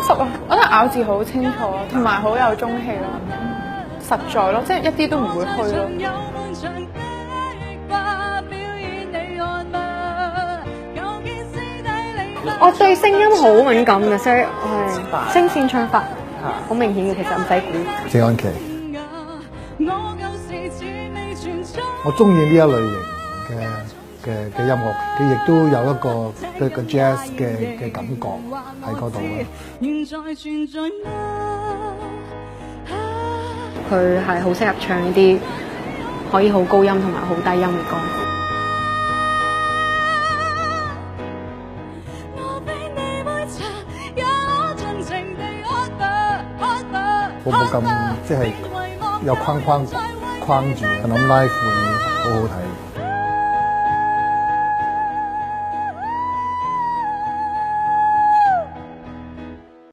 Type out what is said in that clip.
實啊，我覺得咬字好清楚，同埋好有中氣咯，實在咯，即係一啲都唔會虛咯。我對聲音好敏感嘅，所以我係聲線唱法好明顯嘅，其實唔使估。謝安琪，我中意呢一類型嘅音樂，佢亦都有一個jazz 嘅感覺喺嗰度咯。佢係好適合唱呢啲可以好高音同埋好低音嘅歌。冇咁即係有框住，我諗 live 會好好睇。